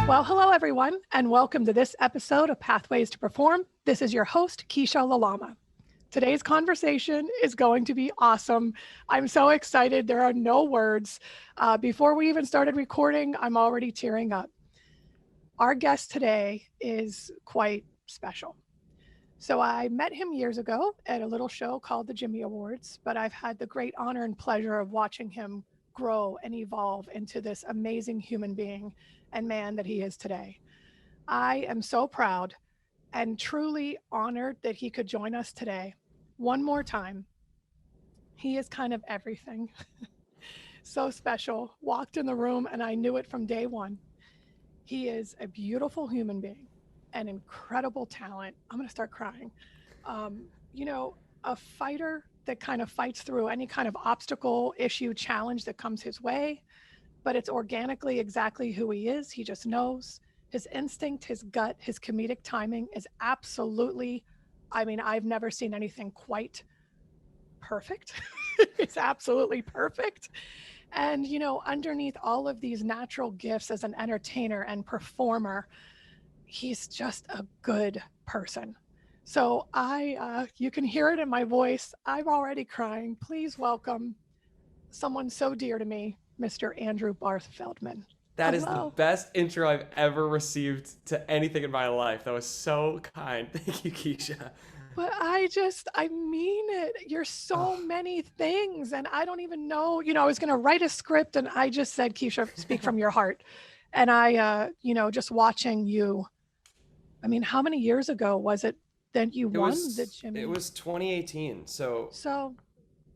Well, hello, everyone, and welcome to this episode of Pathways to Perform. This is your host, Kiesha Lalama. Today's conversation is going to be awesome. I'm so excited. There are no words. Before we even started recording, I'm already tearing up. Our guest today is quite special. So I met him years ago at a little show called the Jimmy Awards, but I've had the great honor and pleasure of watching him grow and evolve into this amazing human being and man that he is today. I am so proud and truly honored that he could join us today. One more time, he is kind of everything. So special. Walked in the room and I knew it from day one. He is a beautiful human being, an incredible talent. I'm going to start crying. A fighter that kind of fights through any kind of obstacle, issue, challenge that comes his way, but it's organically exactly who he is. He just knows his instinct, his gut, his comedic timing is absolutely, I've never seen anything quite perfect. It's absolutely perfect. And, underneath all of these natural gifts as an entertainer and performer, he's just a good person. So you can hear it in my voice. I'm already crying. Please welcome someone so dear to me, Mr. Andrew Barth Feldman. That is the Hello. best intro I've ever received to anything in my life. That was so kind. Thank you, Kiesha. But I mean it. You're so many things. And I don't even know, I was going to write a script and I just said, Kiesha, speak from your heart. And just watching you, how many years ago was it that you won the Jimmy? It was 2018. So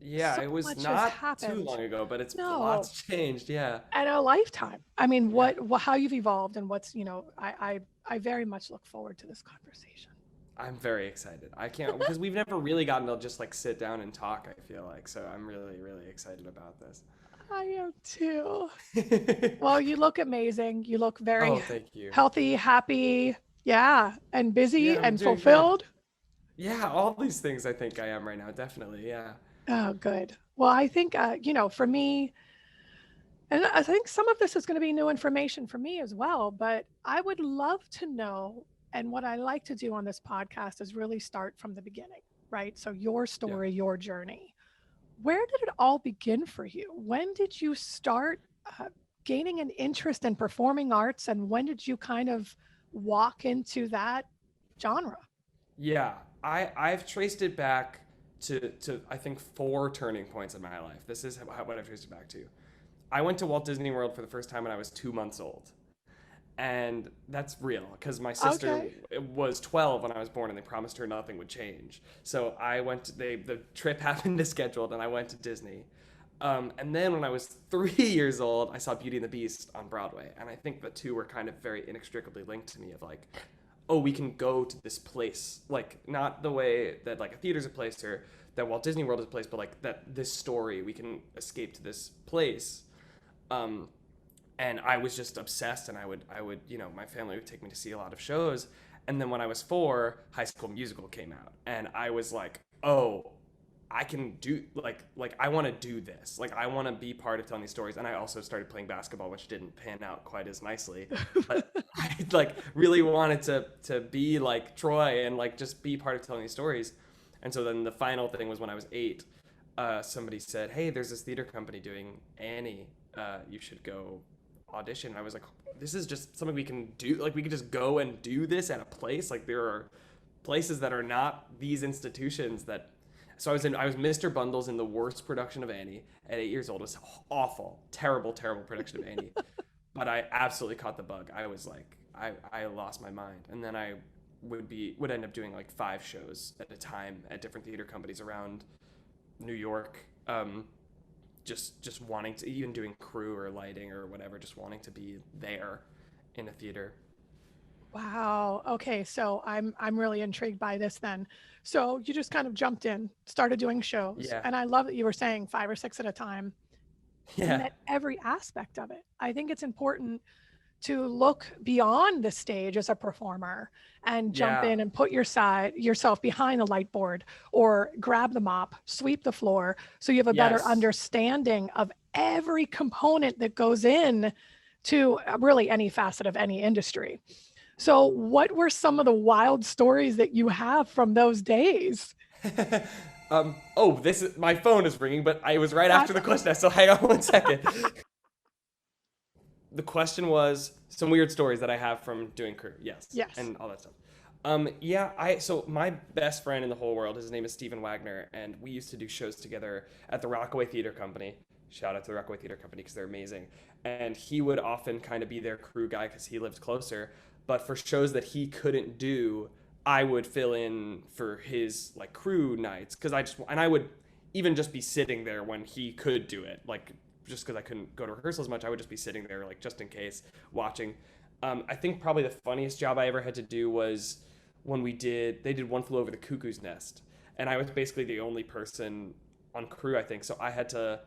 yeah, so it was much has not happened. too long ago, but it's No. lots changed. Yeah. And a lifetime. How you've evolved and what's, I very much look forward to this conversation. I'm very excited. I can't, because we've never really gotten to just like sit down and talk, I feel like. So I'm really, really excited about this. I am too. Well, you look amazing. You look very thank you. healthy, happy, and busy Yeah, I'm and doing fulfilled. good. Yeah, all these things I think I am right now, definitely. Yeah. Oh, good. Well, I think, for me, and I think some of this is going to be new information for me as well, but I would love to know. And what I like to do on this podcast is really start from the beginning, right? So your story, your journey. Where did it all begin for you? When did you start gaining an interest in performing arts? And when did you kind of walk into that genre? Yeah, I've traced it back to I think 4 turning points in my life. This is what I've traced it back to. I went to Walt Disney World for the first time when I was 2 months old. And that's real because my sister was 12 when I was born and they promised her nothing would change. So the trip happened to scheduled and I went to Disney. And then when I was 3 years old, I saw Beauty and the Beast on Broadway. And I think the two were kind of very inextricably linked to me of like, oh, we can go to this place. Like not the way that like a theater's a place or that Walt Disney World is a place, but like that this story, we can escape to this place. And I was just obsessed and I would, my family would take me to see a lot of shows. And then when I was 4, High School Musical came out and I was like, oh, I can do like I want to do this. Like I want to be part of telling these stories. And I also started playing basketball, which didn't pan out quite as nicely, but I like really wanted to be like Troy and like just be part of telling these stories. And so then the final thing was when I was 8, somebody said, hey, there's this theater company doing Annie. You should go audition. And I was like, this is just something we can do. Like we could just go and do this at a place. Like there are places that are not these institutions that. So I was Mr. Bundles in the worst production of Annie at 8 years old. It was awful, terrible production of Annie. But I absolutely caught the bug. I was like, I lost my mind. And then I would end up doing like 5 shows at a time at different theater companies around New York. Just wanting to, even doing crew or lighting or whatever, just wanting to be there in a theater. Wow. Okay. So I'm really intrigued by this then. So you just kind of jumped in, started doing shows. Yeah. And I love that you were saying 5 or 6 at a time. Yeah. And at every aspect of it. I think it's important to look beyond the stage as a performer and jump in and put yourself behind the light board or grab the mop, sweep the floor. So you have a better understanding of every component that goes in to really any facet of any industry. So what were some of the wild stories that you have from those days? Oh, this is my phone is ringing, but I was right after That's the question. So hang on one second. The question was some weird stories that I have from doing crew. Yes, yes. and all that stuff. Yeah, so my best friend in the whole world, his name is Stephen Wagner, and we used to do shows together at the Rockaway Theater Company. Shout out to the Rockaway Theater Company because they're amazing. And he would often kind of be their crew guy because he lived closer. But for shows that he couldn't do, I would fill in for his like crew nights because I would even just be sitting there when he could do it, like just because I couldn't go to rehearsals much, I would just be sitting there like just in case watching. I think probably the funniest job I ever had to do was when they did One Flew Over the Cuckoo's Nest, and I was basically the only person on crew, I think. So I had to.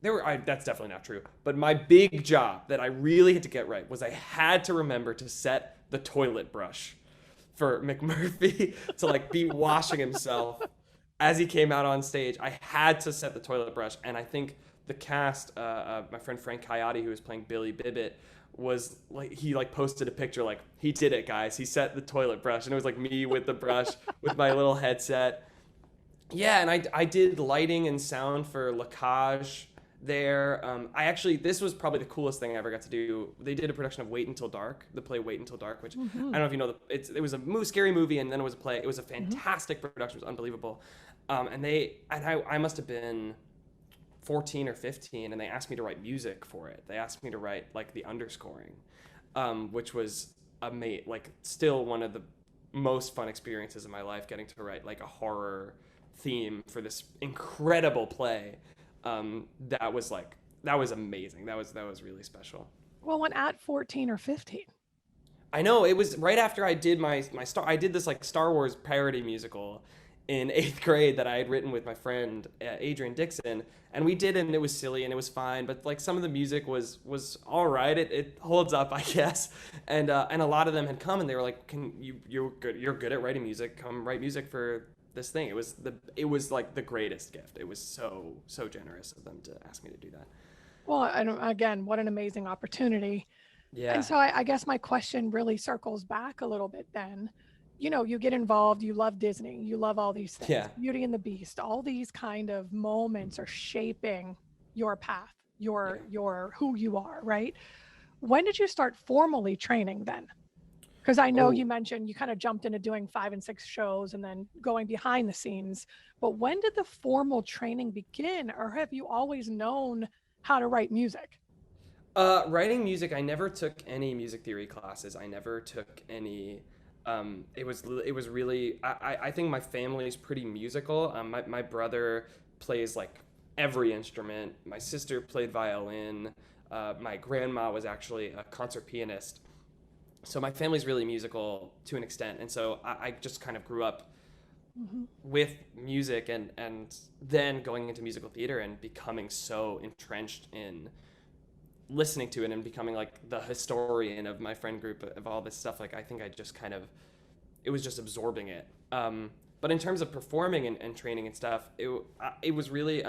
That's definitely not true. But my big job that I really had to get right was I had to remember to set the toilet brush for McMurphy to like be washing himself as he came out on stage. I had to set the toilet brush, and I think the cast, my friend Frank Coyote, who was playing Billy Bibbit, was like he like posted a picture like he did it, guys. He set the toilet brush, and it was like me with the brush with my little headset. Yeah, and I did lighting and sound for La Cage there. This was probably the coolest thing I ever got to do. They did a production of Wait Until Dark, the play Wait Until Dark, which I don't know if you know. It was a scary movie, and then it was a play. It was a fantastic production. It was unbelievable. I must have been 14 or 15, and they asked me to write music for it. They asked me to write like the underscoring, which was like still one of the most fun experiences of my life, getting to write like a horror theme for this incredible play. That was amazing. That was really special. Well, when at 14 or 15. I know, it was right after I did I did this like Star Wars parody musical in 8th grade that I had written with my friend Adrian Dixon, and we did it, and it was silly and it was fine, but like some of the music was all right. It holds up, I guess. And a lot of them had come and they were like, you're good at writing music, come write music for this thing. It was like the greatest gift. It was so generous of them to ask me to do that. Well, and again, what an amazing opportunity. Yeah. And so I guess my question really circles back a little bit then. You know, you get involved, you love Disney, you love all these things, Yeah. Beauty and the Beast, all these kind of moments are shaping your path, your who you are, right? When did you start formally training then? Because I know you mentioned you kind of jumped into doing 5 and 6 shows and then going behind the scenes. But when did the formal training begin, or have you always known how to write music? Writing music, I never took any music theory classes. I never took any. It was really. I think my family is pretty musical. My brother plays like every instrument. My sister played violin. My grandma was actually a concert pianist. So my family's really musical to an extent, and so I just kind of grew up with music, and then going into musical theater and becoming so entrenched in listening to it and becoming like the historian of my friend group of all this stuff. Like I think I just kind of, it was just absorbing it. But in terms of performing and training and stuff, it was really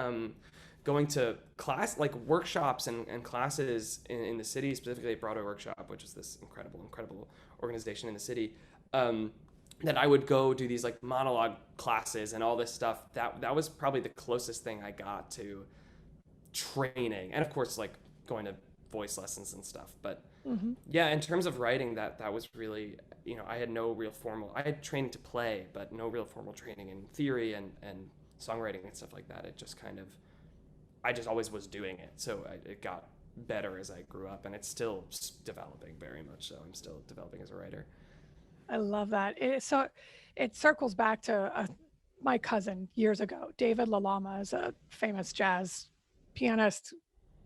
going to class, like workshops and classes in the city, specifically at Broadway Workshop, which is this incredible organization in the city, that I would go do these like monologue classes and all this stuff. That was probably the closest thing I got to training. And of course, like going to voice lessons and stuff. But yeah, in terms of writing, that was really, I had no real I had training to play, but no real formal training in theory and songwriting and stuff like that. It just kind of, I just always was doing it. So it got better as I grew up, and it's still developing very much so. I'm still developing as a writer. I love that. So it circles back to my cousin years ago. David Lalama is a famous jazz pianist,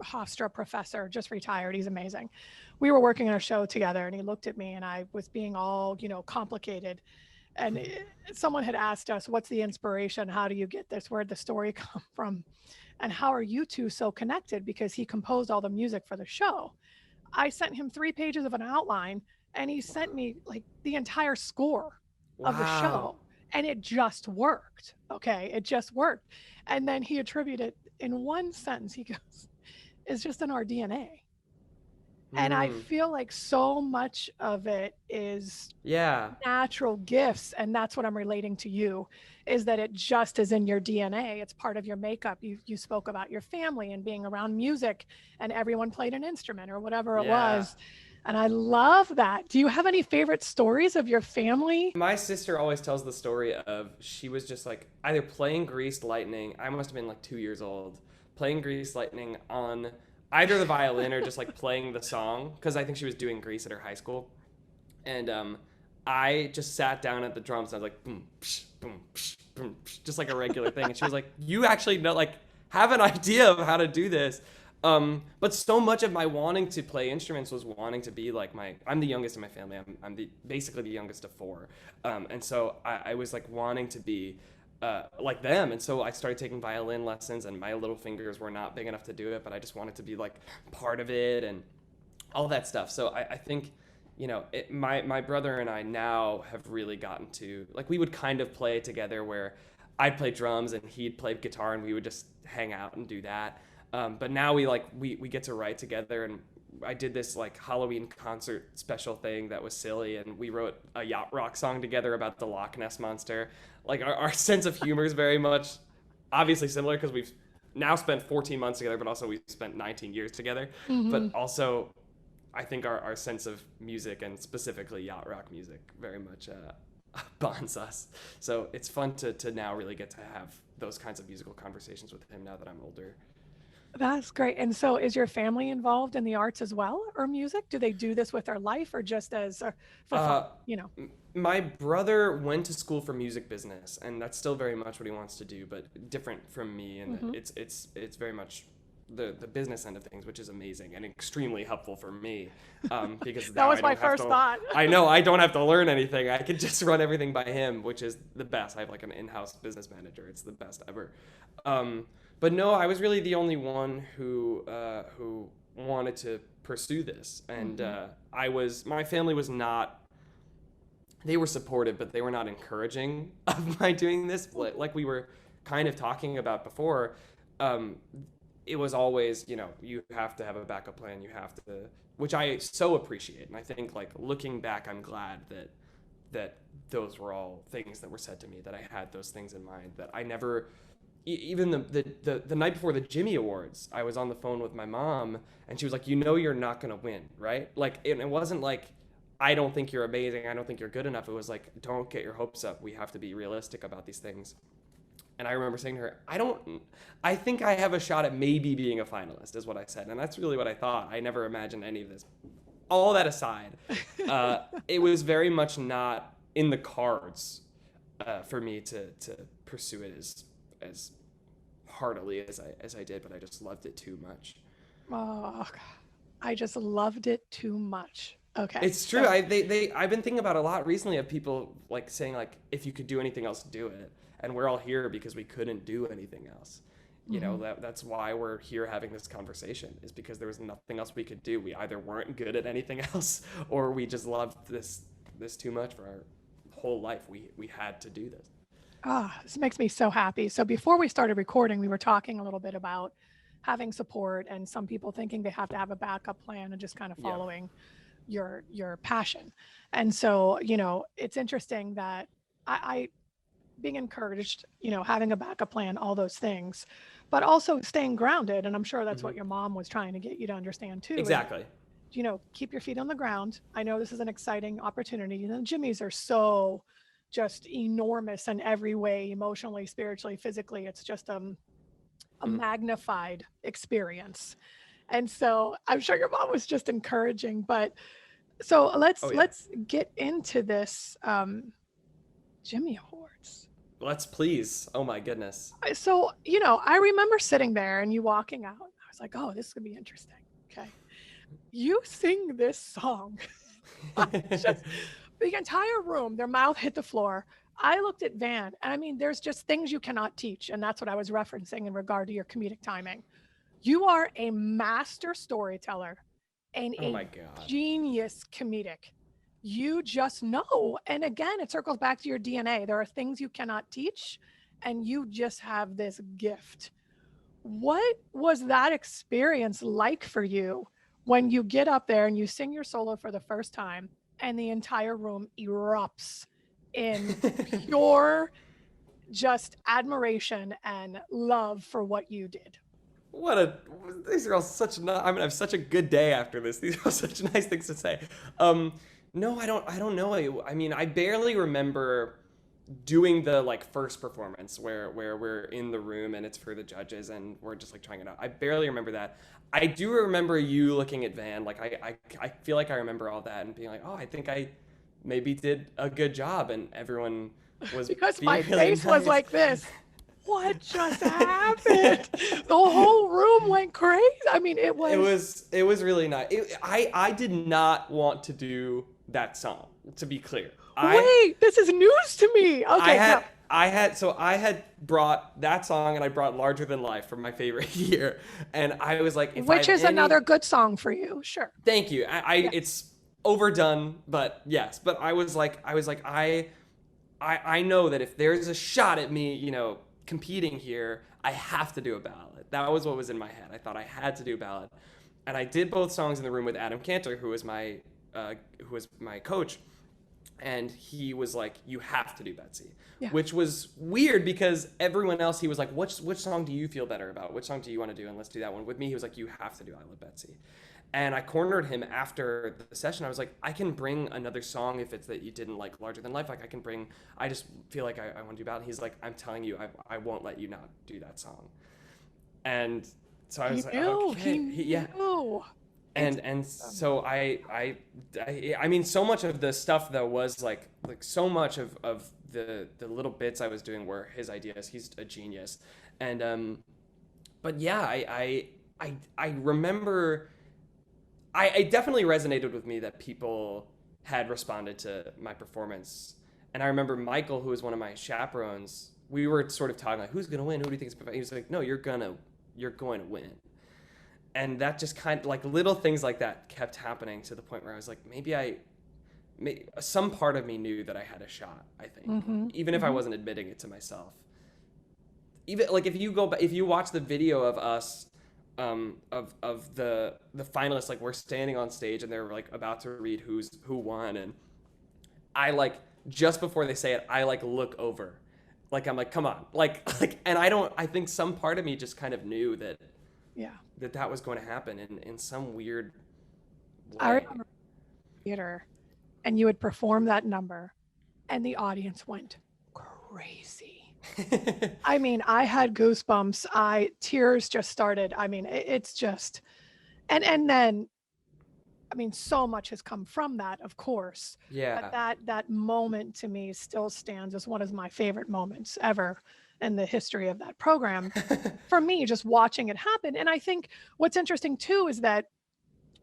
Hofstra professor, just retired. He's amazing. We were working on a show together, and he looked at me, and I was being all, complicated. And someone had asked us, what's the inspiration? How do you get this? Where'd the story come from? And how are you two so connected? Because he composed all the music for the show. I sent him 3 pages of an outline, and he sent me like the entire score of the show. And it just worked. Okay. It just worked. And then he attributed in one sentence, he goes, it's just in our DNA. And I Mm. feel like so much of it is Yeah. natural gifts, and that's what I'm relating to you, is that it just is in your DNA. It's part of your makeup. You spoke about your family and being around music, and everyone played an instrument or whatever it Yeah. was. And I love that. Do you have any favorite stories of your family? My sister always tells the story of she was just like either playing Greased Lightning. I must have been like 2 years old, playing Greased Lightning on either the violin or just like playing the song because I think she was doing Grease at her high school. And I just sat down at the drums and I was like, boom, psh, boom, psh, boom, psh, just like a regular thing. And she was like, you actually know, like, have an idea of how to do this. But so much of my wanting to play instruments was wanting to be like I'm the youngest in my family. I'm basically the youngest of four. And so I was like wanting to be like them. And so I started taking violin lessons and my little fingers were not big enough to do it, but I just wanted to be like part of it and all that stuff. So I think, my brother and I now have really gotten to, like, we would kind of play together where I'd play drums and he'd play guitar and we would just hang out and do that. But now we get to write together, and I did this like Halloween concert special thing that was silly, and we wrote a yacht rock song together about the Loch Ness monster. Like our sense of humor is very much obviously similar because we've now spent 14 months together, but also we've spent 19 years together. Mm-hmm. But also, I think our sense of music and specifically yacht rock music very much bonds us. So it's fun to now really get to have those kinds of musical conversations with him now that I'm older. That's great. And so is your family involved in the arts as well, or music? Do they do this with their life or just as for fun? Uh, my brother went to school for music business, and that's still very much what he wants to do, but different from me. And Mm-hmm. it's very much the business end of things, which is amazing and extremely helpful for me, because That now was I my don't have first to. thought. I know I don't have to learn anything. I can just run everything by him, which is the best. I have like an in-house business manager. It's the best ever. But no, I was really the only one who wanted to pursue this, and Mm-hmm. my family was not. They were supportive, but they were not encouraging of my doing this. Like we were kind of talking about before, um, it was always, you have to have a backup plan. You have to, which I so appreciate, and I think like looking back, I'm glad that those were all things that were said to me. That I had those things in mind. That I never even the night before the Jimmy Awards, I was on the phone with my mom, and she was like, you're not gonna win, right? Like, it wasn't like, I don't think you're amazing, I don't think you're good enough. It was like, don't get your hopes up. We have to be realistic about these things. And I remember saying to her, I think I have a shot at maybe being a finalist, is what I said. And that's really what I thought. I never imagined any of this. All that aside, it was very much not in the cards for me to pursue it as heartily as I did, but I just loved it too much. Oh, I just loved it too much. Okay. It's true. So, I've been thinking about a lot recently of people like saying like, if you could do anything else, do it. And we're all here because we couldn't do anything else. mhm. That's why we're here having this conversation, is because there was nothing else we could do. We either weren't good at anything else, or we just loved this too much for our whole life. We had to do this. This makes me so happy. So before we started recording, we were talking a little bit about having support and some people thinking they have to have a backup plan and just kind of Yeah. following your passion. And so, it's interesting that I being encouraged, having a backup plan, all those things, but also staying grounded. And I'm sure that's Hmm. what your mom was trying to get you to understand too, is, Exactly. keep your feet on the ground. I know this is an exciting opportunity. Jimmies are so just enormous in every way, emotionally, spiritually, physically. It's just a Hmm. magnified experience. And so I'm sure your mom was just encouraging, but so Oh yeah. let's get into this Jimmy Awards. Let's please. Oh my goodness. So, I remember sitting there and you walking out. I was like, oh, this is gonna be interesting. Okay. You sing this song. Just the entire room, their mouth hit the floor. I looked at Van, and I mean, there's just things you cannot teach. And that's what I was referencing in regard to your comedic timing. You are a master storyteller and Oh a my god. genius comedic. You just know. And again, it circles back to your DNA. There are things you cannot teach, and you just have this gift. What was that experience like for you when you get up there and you sing your solo for the first time and the entire room erupts in pure just admiration and love for what you did. These are all such I'm gonna have such a good day after this. These are all such nice things to say. No, I don't know. I mean, I barely remember doing the like first performance where we're in the room and it's for the judges and we're just like trying it out. I barely remember that. I do remember you looking at Van. Like I feel like I remember all that and being like, oh, I think I maybe did a good job, and everyone was because being my really face was nice. like this. What just happened? The whole room went crazy. I mean, it was really nice. I did not want to do that song, to be clear. Wait, this is news to me. Okay, I had brought that song, and I brought Larger Than Life for my favorite year, and I was like, which is another good song for you. Sure. Thank you. It's overdone, but yes. But I was like, I know that if there's a shot at me, competing here, I have to do a ballad. That was what was in my head. I thought I had to do a ballad, and I did both songs in the room with Adam Cantor, who was my coach, and he was like, "You have to do Betsy," which was weird because everyone else, he was like, "Which song do you feel better about? Which song do you want to do? And let's do that one." With me, he was like, "You have to do I Love Betsy." And I cornered him after the session. I was like, I can bring another song if it's that you didn't like Larger Than Life. Like I just feel like I want to do Ballad. He's like, I'm telling you, I won't let you not do that song. And so I was like, okay. Knew. And so I mean, so much of the stuff though was like so much of the little bits I was doing were his ideas. He's a genius. And but yeah, I remember. It definitely resonated with me that people had responded to my performance. And I remember Michael, who was one of my chaperones, we were sort of talking like, who's going to win? Who do you think is perfect? He was like, no, you're going to win. And that just kind of like little things like that kept happening to the point where I was like, maybe some part of me knew that I had a shot, I think, even if I wasn't admitting it to myself. Even like if you watch the video of us, of the finalists, like we're standing on stage and they're like about to read who won, and I like just before they say it, I like look over, like I'm like, come on, like and I think some part of me just kind of knew that that was going to happen in some weird way. I remember theater, and you would perform that number, and the audience went crazy. I mean, I had goosebumps. Tears just started. I mean, it's just, and then, I mean, so much has come from that, of course. Yeah. But that moment to me still stands as one of my favorite moments ever in the history of that program. For me, just watching it happen. And I think what's interesting too is that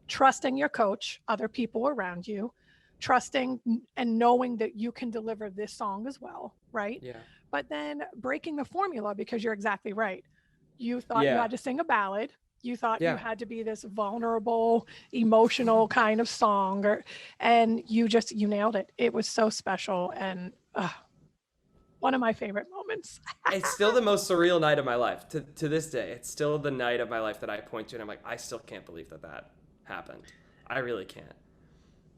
trusting your coach, other people around you, trusting and knowing that you can deliver this song as well, right? Yeah. But then breaking the formula, because you're exactly right. You thought you had to sing a ballad. You thought you had to be this vulnerable, emotional kind of song, and you nailed it. It was so special, and one of my favorite moments. It's still the most surreal night of my life. To this day, it's still the night of my life that I point to, and I'm like, I still can't believe that happened. I really can't.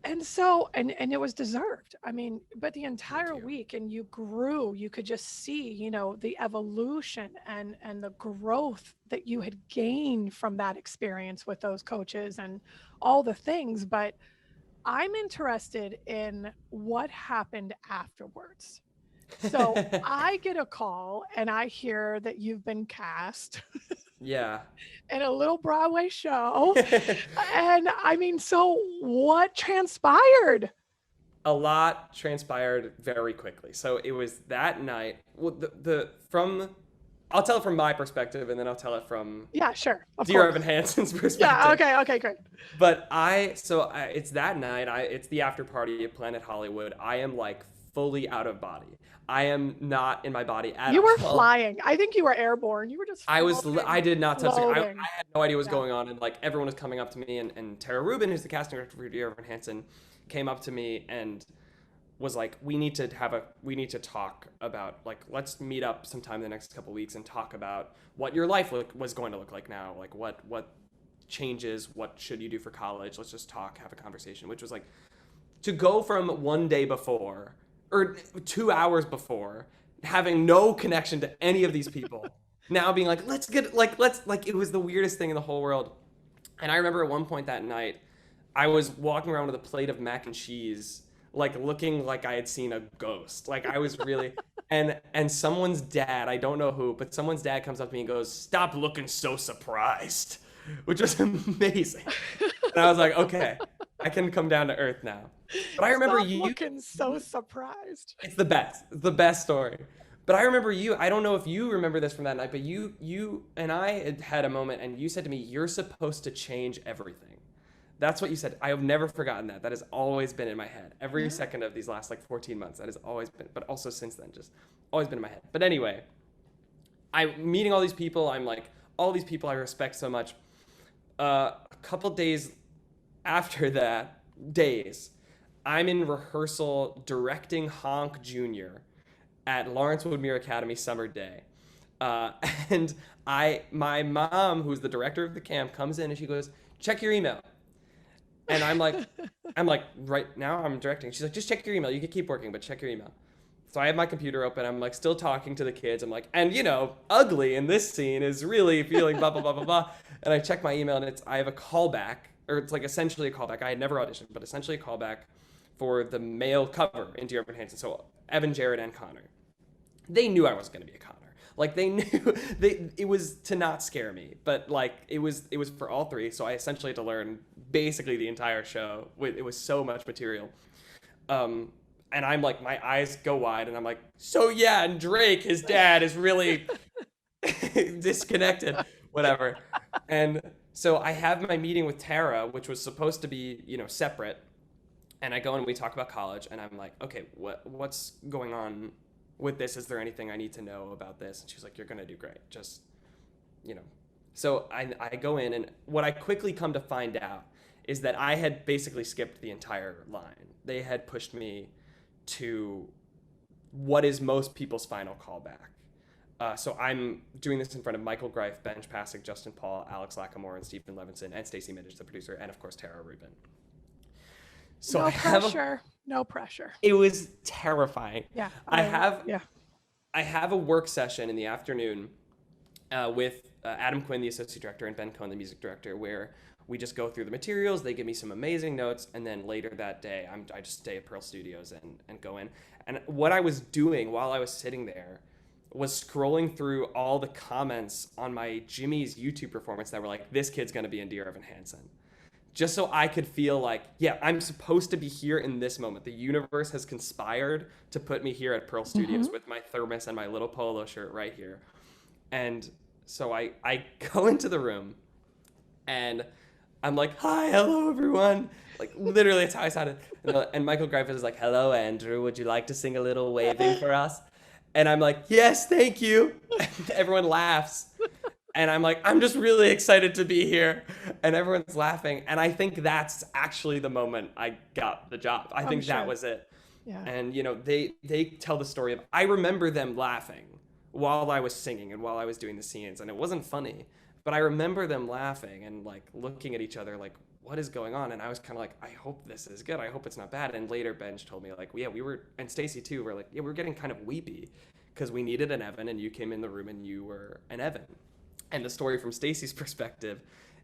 And so, and it was deserved. I mean, but the entire week, and you grew, you could just see, the evolution and the growth that you had gained from that experience with those coaches and all the things. But I'm interested in what happened afterwards. So I get a call and I hear that you've been cast. Yeah. In a little Broadway show. And I mean, so what transpired? A lot transpired very quickly. So it was that night. Well, I'll tell it from my perspective, and then I'll tell it from sure. Dear Evan Hansen's perspective. Yeah, okay, great. But it's that night. It's the after party at Planet Hollywood. I am like fully out of body. I am not in my body at all. You were flying. I think you were airborne. You were just I did not touch it. I had no idea what was going on, and like everyone was coming up to me, and Tara Rubin, who's the casting director for Dear Evan Hansen, came up to me and was like, we need to talk about, like, let's meet up sometime in the next couple of weeks and talk about what your life was going to look like now, like what changes. What should you do for college? Let's just talk, have a conversation, which was like to go from one day before or 2 hours before having no connection to any of these people now being like, let's it was the weirdest thing in the whole world. And I remember at one point that night, I was walking around with a plate of mac and cheese, like looking like I had seen a ghost. Like I was really, and someone's dad, I don't know who, but someone's dad comes up to me and goes, "Stop looking so surprised," which was amazing. And I was like, okay, I can come down to earth now. But I remember Stop looking so surprised. It's the best story. But I remember you. I don't know if you remember this from that night, but you and I had a moment, and you said to me, "You're supposed to change everything." That's what you said. I have never forgotten that. That has always been in my head. Every second of these last like 14 months, that has always been. But also since then, just always been in my head. But anyway, I'm meeting all these people. I'm like, all these people I respect so much. A couple days after that, I'm in rehearsal directing Honk Jr. at Lawrence Woodmere Academy Summer Day. And my mom, who's the director of the camp, comes in and she goes, "Check your email." And I'm like, right now I'm directing. She's like, "Just check your email. You can keep working, but check your email." So I have my computer open. I'm like still talking to the kids. I'm like, and ugly in this scene is really feeling blah, blah, blah, blah, blah. And I check my email and I have a callback, or it's like essentially a callback. I had never auditioned, but essentially a callback for the male cover in Dear Evan Hansen. So Evan, Jared, and Connor. They knew I wasn't going to be a Connor. Like they knew it was to not scare me, but like it was for all three. So I essentially had to learn basically the entire show. It was so much material. And I'm like, my eyes go wide and I'm like, so yeah, and Drake, his dad, is really disconnected, whatever. And so I have my meeting with Tara, which was supposed to be, separate. And I go and we talk about college and I'm like, okay, what's going on with this? Is there anything I need to know about this? And she's like, "You're going to do great. Just, So I go in and what I quickly come to find out is that I had basically skipped the entire line. They had pushed me to what is most people's final callback. So I'm doing this in front of Michael Greif, Ben Pasek, Justin Paul, Alex Lackamore, and Stephen Levinson, and Stacey Midich, the producer, and of course Tara Rubin. So No pressure. It was terrifying. Yeah. I have a work session in the afternoon with Adam Quinn, the associate director, and Ben Cohn, the music director, where we just go through the materials. They give me some amazing notes, and then later that day, I just stay at Pearl Studios and go in. And what I was doing while I was sitting there was scrolling through all the comments on my Jimmy's YouTube performance that were like, "This kid's gonna be in Dear Evan Hansen." Just so I could feel like, yeah, I'm supposed to be here in this moment. The universe has conspired to put me here at Pearl Studios with my thermos and my little polo shirt right here. And so I go into the room and I'm like, "Hi, hello, everyone." Like, literally, that's how I sounded. And Michael Greif is like, "Hello, Andrew. Would you like to sing a little waving for us?" And I'm like, "Yes, thank you." And everyone laughs. And I'm like, "I'm just really excited to be here." And everyone's laughing. And I think that's actually the moment I got the job. I think that was it. Yeah. And, they tell the story of, I remember them laughing while I was singing and while I was doing the scenes. And it wasn't funny. But I remember them laughing and like looking at each other like, what is going on? And I was kind of like, I hope this is good. I hope it's not bad. And later Benj told me like, yeah, we were, and Stacey too, we're like, yeah, we were getting kind of weepy because we needed an Evan and you came in the room and you were an Evan. And the story from Stacey's perspective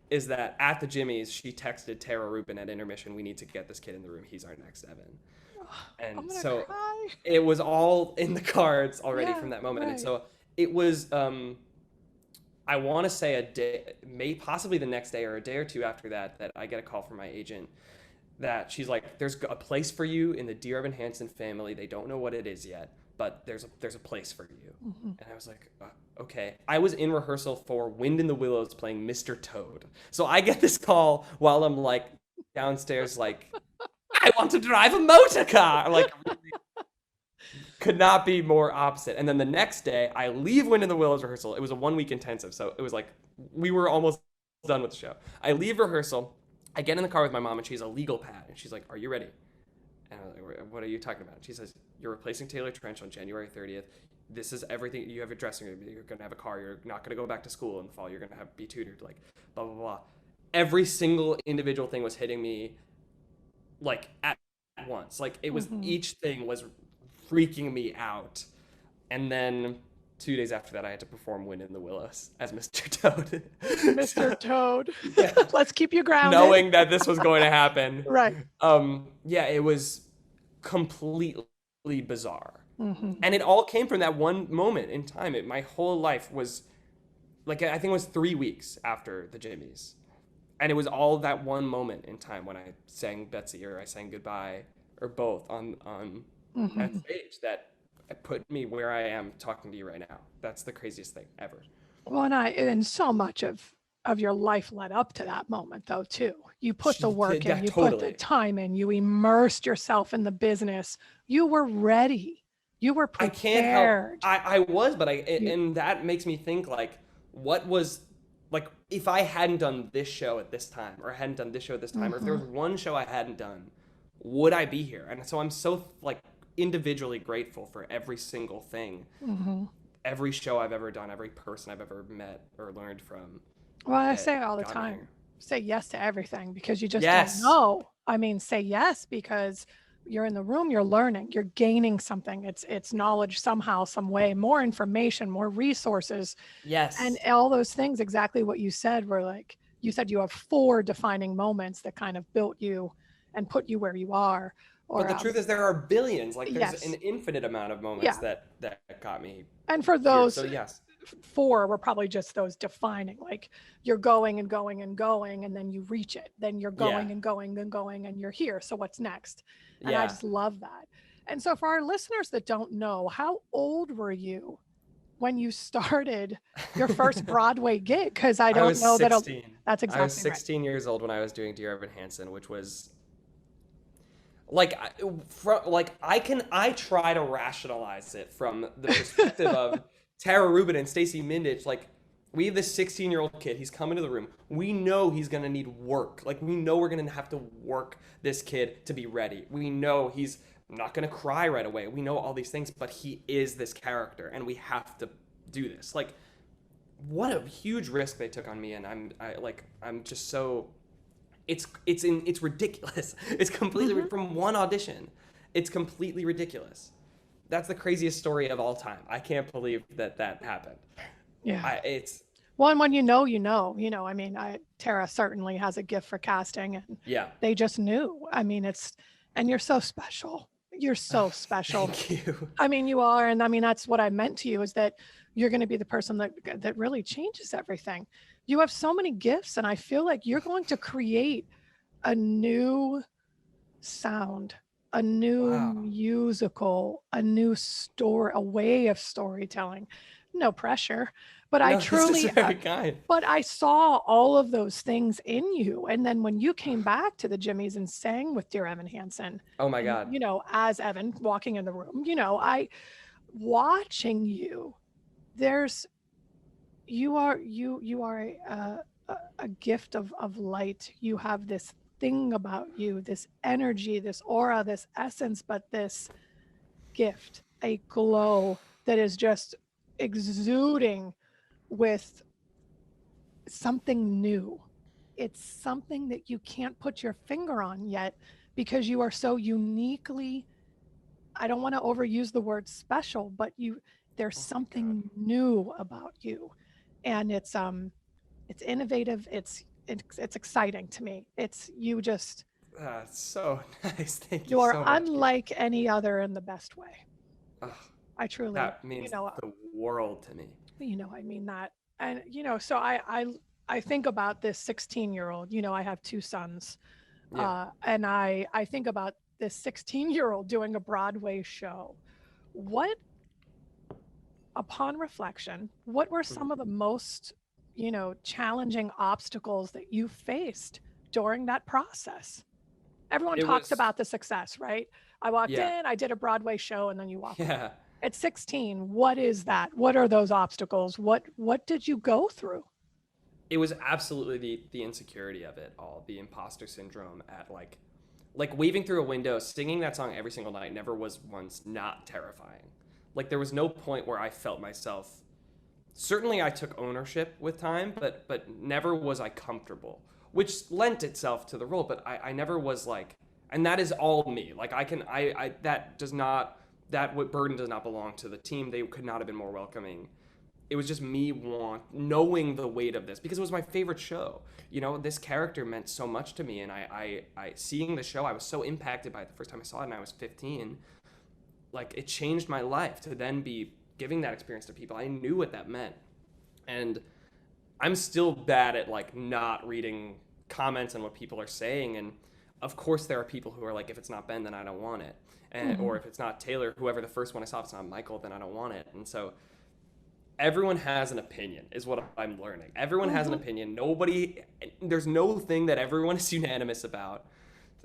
is that at the Jimmy's, she texted Tara Rubin at intermission, "We need to get this kid in the room. He's our next Evan." And so cry. It was all in the cards already from that moment. Right. And so it was, I want to say a day, possibly the next day or a day or two after that I get a call from my agent that she's like, "There's a place for you in the Dear Evan Hansen family. They don't know what it is yet, but there's a place for you." And I was like, okay. I was in rehearsal for Wind in the Willows playing Mr. Toad. So I get this call while I'm like downstairs, like, "I want to drive a motor car." Like, really could not be more opposite. And then the next day I leave Wind in the Willows rehearsal. It was a 1 week intensive. So it was like, we were almost done with the show. I leave rehearsal. I get in the car with my mom and she's a legal pad. And she's like, "Are you ready?" And I was like, "What are you talking about?" She says, "You're replacing Taylor Trench on January 30th. This is everything. You have your dressing room. You're going to have a car. You're not going to go back to school in the fall. You're going to be tutored, like, blah, blah, blah." every single individual thing was hitting me like at once. Like it was each thing was freaking me out. And then 2 days after that, I had to perform Wind in the Willows as Mr. Toad. Mr. Toad. Yeah. Let's keep you grounded. Knowing that this was going to happen. Right. Yeah, it was completely bizarre. And it all came from that one moment in time. My whole life was like, I think it was 3 weeks after the Jimmys. And it was all that one moment in time when I sang Betsy or I sang Goodbye or both on that stage that put me where I am talking to you right now. That's the craziest thing ever. Well, and so much of your life led up to that moment though too. You put the work in, you put the time in, you immersed yourself in the business. You were ready. You were prepared. I can't help. I was, but and that makes me think like, what was like if I hadn't done this show at this time, or hadn't done this show at this time, or if there was one show I hadn't done, would I be here? And so I'm so like individually grateful for every single thing, every show I've ever done, every person I've ever met or learned from. Well, I say all the time, say yes to everything because you just don't know. I mean, say yes because you're in the room, you're learning, you're gaining something. It's knowledge somehow, some way, more information, more resources. Yes. And all those things, exactly what you said, were like, you said you have 4 defining moments that kind of built you and put you where you are. But the truth is there are billions, like there's an infinite amount of moments that got me. And for those, so yes. 4 were probably just those defining, like you're going and going and going, and then you reach it. Then you're going and going and going, and you're here. So what's next? And I just love that. And so for our listeners that don't know, how old were you when you started your first Broadway gig? Because I don't know 16. That's exactly right. I was 16 years old when I was doing Dear Evan Hansen, which was like, I try to rationalize it from the perspective of Tara Rubin and Stacey Mindich. Like, we have this 16-year-old kid. He's coming to the room. We know he's going to need work. Like, we know we're going to have to work this kid to be ready. We know he's not going to cry right away. We know all these things, but he is this character, and we have to do this. Like, what a huge risk they took on me, and I'm just so... It's ridiculous. It's completely from one audition. It's completely ridiculous. That's the craziest story of all time. I can't believe that happened. Yeah. It's well, and when you know, I mean, Tara certainly has a gift for casting, and they just knew. I mean, and you're so special. You're so special. Thank you. I mean, you are, and I mean, that's what I meant to you, is that you're going to be the person that really changes everything. You have so many gifts, and I feel like you're going to create a new sound, a new musical, a new story, a way of storytelling. No pressure, but I truly, but I saw all of those things in you. And then when you came back to the Jimmys and sang with Dear Evan Hansen, oh my God, as Evan walking in the room, I watching you, you are a gift of light. You have this thing about you, this energy, this aura, this essence, but this gift, a glow that is just exuding with something new. It's something that you can't put your finger on yet because you are so uniquely, I don't want to overuse the word special, but there's something new about you. And it's innovative. It's exciting to me. It's you just. So nice. Thank you. You are so much, unlike any other in the best way. I truly. That means the world to me. I mean that, and so I think about this 16-year-old. I have 2 sons, and I think about this 16-year-old doing a Broadway show. What, upon reflection, what were some of the most challenging obstacles that you faced during that process? Everyone talks about the success, right? I walked in, I did a Broadway show, and then you walk away. At 16, what is that? What are those obstacles? What did you go through? It was absolutely the insecurity of it all, the imposter syndrome at like waving through a window, singing that song every single night never was once not terrifying. Like there was no point where I felt myself. Certainly I took ownership with time, but never was I comfortable which lent itself to the role. But I never was like, and that is all me. Like that burden does not belong to the team. They could not have been more welcoming. It was just me knowing the weight of this because it was my favorite show. You know, this character meant so much to me, and I seeing the show, I was so impacted by it the first time I saw it, and I was 15. Like, it changed my life to then be giving that experience to people. I knew what that meant, and I'm still bad at like not reading comments and what people are saying. And of course, there are people who are like, if it's not Ben, then I don't want it, and or if it's not Taylor, whoever the first one I saw, if it's not Michael, then I don't want it. And so everyone has an opinion is what I'm learning. Everyone has an opinion. There's no thing that everyone is unanimous about.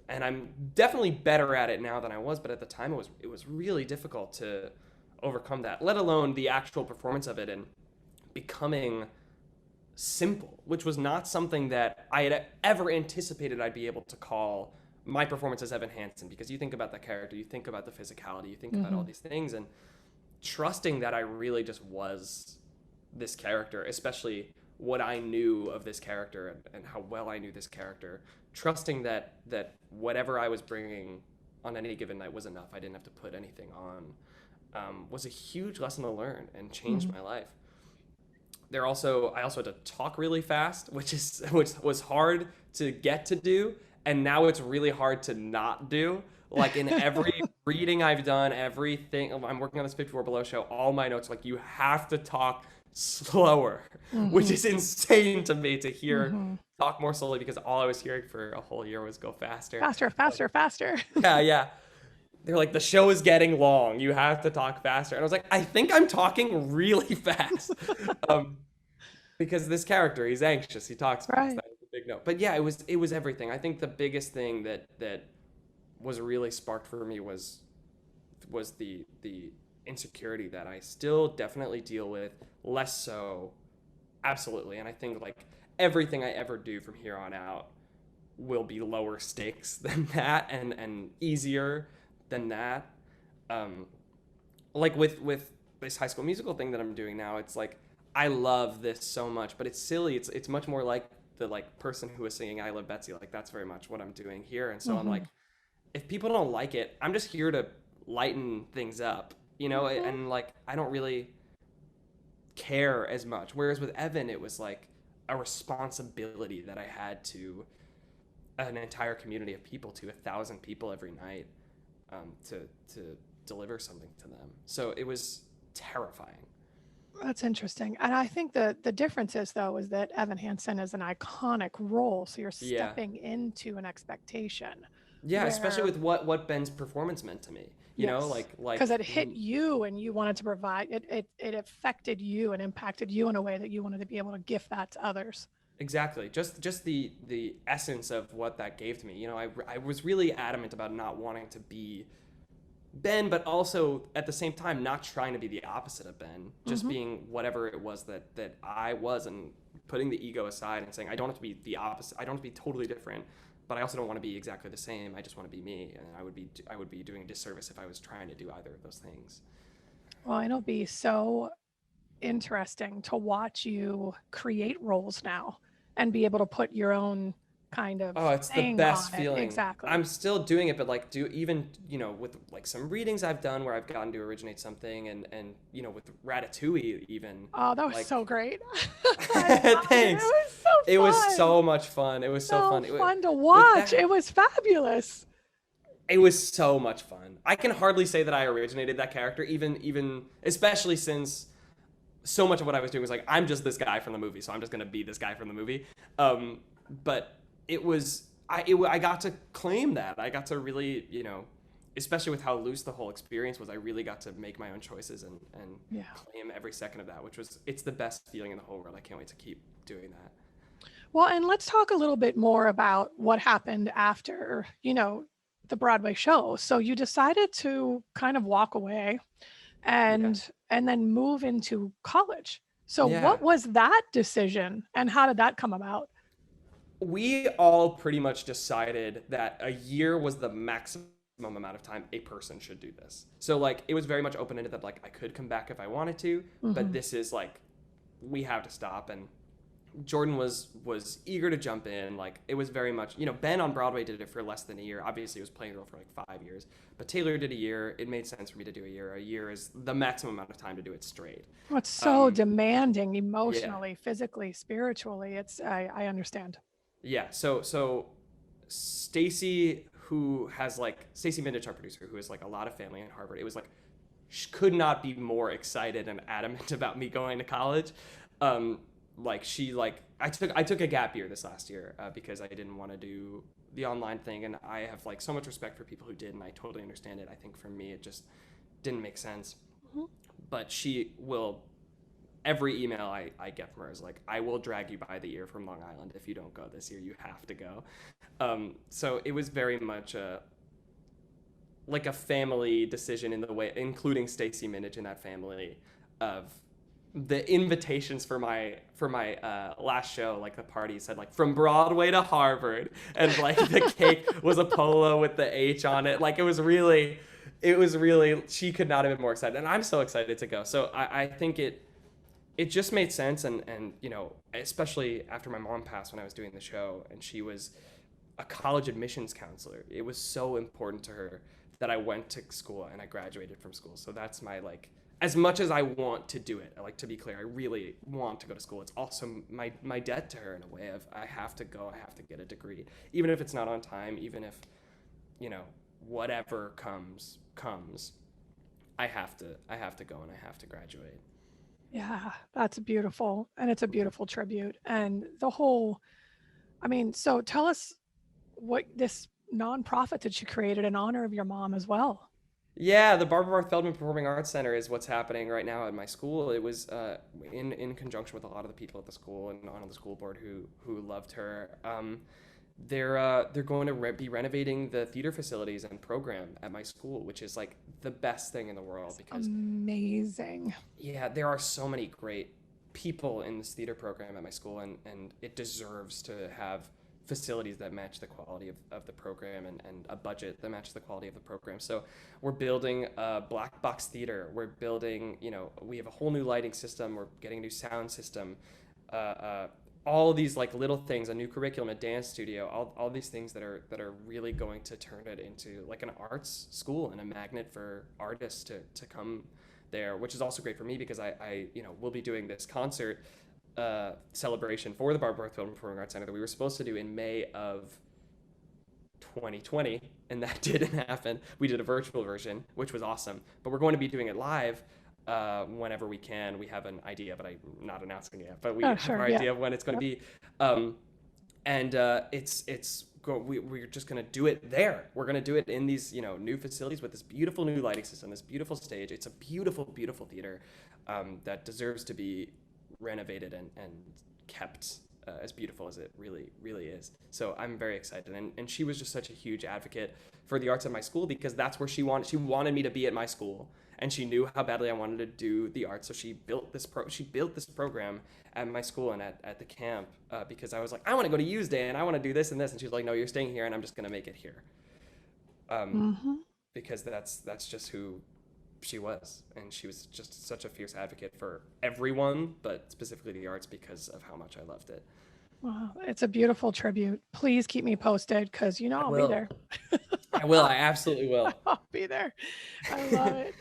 And I'm definitely better at it now than I was, but at the time it was really difficult to overcome that, let alone the actual performance of it and becoming simple, which was not something that I had ever anticipated I'd be able to call my performance as Evan Hansen, because you think about that character, you think about the physicality, you think about all these things, and trusting that I really just was this character, especially what I knew of this character and how well I knew this character, trusting that whatever I was bringing on any given night was enough. I didn't have to put anything on, was a huge lesson to learn and changed my life. I also had to talk really fast, which was hard to get to do, and now it's really hard to not do. Like, in every reading I've done, everything, I'm working on this 54 Below show, all my notes, like, you have to talk slower, which is insane to me to hear talk more slowly, because all I was hearing for a whole year was go faster. Faster. Yeah. They're like, the show is getting long. You have to talk faster. And I was like, I think I'm talking really fast. Because this character, he's anxious. He talks fast. Right. That was a big note. But yeah, it was everything. I think the biggest thing that was really sparked for me was the insecurity that I still definitely deal with, less so, absolutely. And I think like everything I ever do from here on out will be lower stakes than that and easier than that. Like with this High School Musical thing that I'm doing now, it's like I love this so much, but it's silly. It's much more like the like person who was singing I Love Betsy. Like, that's very much what I'm doing here. And so I'm like, if people don't like it, I'm just here to lighten things up, you know? And like, I don't really care as much. Whereas with Evan, it was like a responsibility that I had to an entire community of people, to 1,000 people every night, to deliver something to them. So it was terrifying. That's interesting. And I think the difference is, though, is that Evan Hansen is an iconic role. So you're stepping into an expectation. Yeah, especially with what Ben's performance meant to me. You know, like because it hit you and you wanted to provide it affected you and impacted you in a way that you wanted to be able to gift that to others. Exactly. Just the essence of what that gave to me. You know, I was really adamant about not wanting to be Ben, but also at the same time not trying to be the opposite of Ben, just being whatever it was that I was, and putting the ego aside and saying I don't have to be the opposite. I don't have to be totally different, but I also don't want to be exactly the same. I just want to be me, and I would be doing a disservice if I was trying to do either of those things. Well, it'll be so interesting to watch you create roles now and be able to put your own kind of it's the best feeling. Exactly. I'm still doing it, but like with like some readings I've done where I've gotten to originate something, and with Ratatouille even. Oh, that was like, so great. Thanks. It was so much fun. It was so fun. Fun to watch. It was fabulous. It was so much fun. I can hardly say that I originated that character, even especially since so much of what I was doing was like, I'm just this guy from the movie, so I'm just gonna be this guy from the movie. But I got to claim that. I got to really, especially with how loose the whole experience was, I really got to make my own choices and claim every second of that, it's the best feeling in the whole world. I can't wait to keep doing that. Well, and let's talk a little bit more about what happened after, the Broadway show. So you decided to kind of walk away and then move into college. So what was that decision and how did that come about? We all pretty much decided that a year was the maximum amount of time a person should do this. So like, it was very much open-ended that like I could come back if I wanted to, but this is like, we have to stop. And Jordan was eager to jump in. Like, it was very much, Ben on Broadway did it for less than a year. Obviously, he was playing a role for like 5 years, but Taylor did a year. It made sense for me to do a year. A year is the maximum amount of time to do it straight. Well, it's so demanding Yeah. emotionally, physically, spiritually. I understand. Yeah. So Stacy, who has like Stacy Mindich, our producer, who has like a lot of family in Harvard, it was like she could not be more excited and adamant about me going to college. I took a gap year this last year because I didn't want to do the online thing, and I have like so much respect for people who did, and I totally understand it. I think for me it just didn't make sense. Mm-hmm. But she will, every email I get from her is like, I will drag you by the ear from Long Island if you don't go this year. You have to go. So it was very much like a family decision in the way, including Stacy Mindich in that family, of the invitations for my last show, like the party said like from Broadway to Harvard, and like the cake was a polo with the H on it. Like it was really, she could not have been more excited, and I'm so excited to go. So I think it just made sense, and especially after my mom passed when I was doing the show, and she was a college admissions counselor. It was so important to her that I went to school and I graduated from school. So that's my, like, as much as I want to do it, like, to be clear, I really want to go to school. It's also my debt to her in a way of I have to go, I have to get a degree, even if it's not on time, even if, whatever comes, I have to go and I have to graduate. Yeah, that's beautiful. And it's a beautiful tribute. And so tell us what this nonprofit that you created in honor of your mom as well. Yeah, the Barth Feldman Performing Arts Center is what's happening right now at my school. It was in conjunction with a lot of the people at the school and on the school board who loved her. They're going to be renovating the theater facilities and program at my school, which is like the best thing in the world. Because amazing. Yeah, there are so many great people in this theater program at my school, and it deserves to have facilities that match the quality of the program, and a budget that matches the quality of the program. So we're building a black box theater. We're building, we have a whole new lighting system. We're getting a new sound system. All these like little things, a new curriculum, a dance studio, all these things that are really going to turn it into like an arts school and a magnet for artists to come there, which is also great for me because I will be doing this concert celebration for the Barth Feldman Performing Arts Center that we were supposed to do in May of 2020, and that didn't happen. We did a virtual version, which was awesome, but we're going to be doing it live whenever we can. We have an idea, but I'm not announcing it yet, but we have our idea of when it's going to be. We're just going to do it there. We're going to do it in these, new facilities with this beautiful new lighting system, this beautiful stage. It's a beautiful, beautiful theater that deserves to be renovated and kept as beautiful as it really, really is. So I'm very excited. And she was just such a huge advocate for the arts at my school because that's where she wanted me to be at my school. And she knew how badly I wanted to do the arts. So she built this program at my school and at the camp because I was like, I want to go to U's Day and I want to do this and this. And she was like, no, you're staying here and I'm just going to make it here. Because that's just who she was, and she was just such a fierce advocate for everyone, but specifically the arts because of how much I loved it. Wow, it's a beautiful tribute. Please keep me posted because I'll be there. I will. I absolutely will. I'll be there. I love it.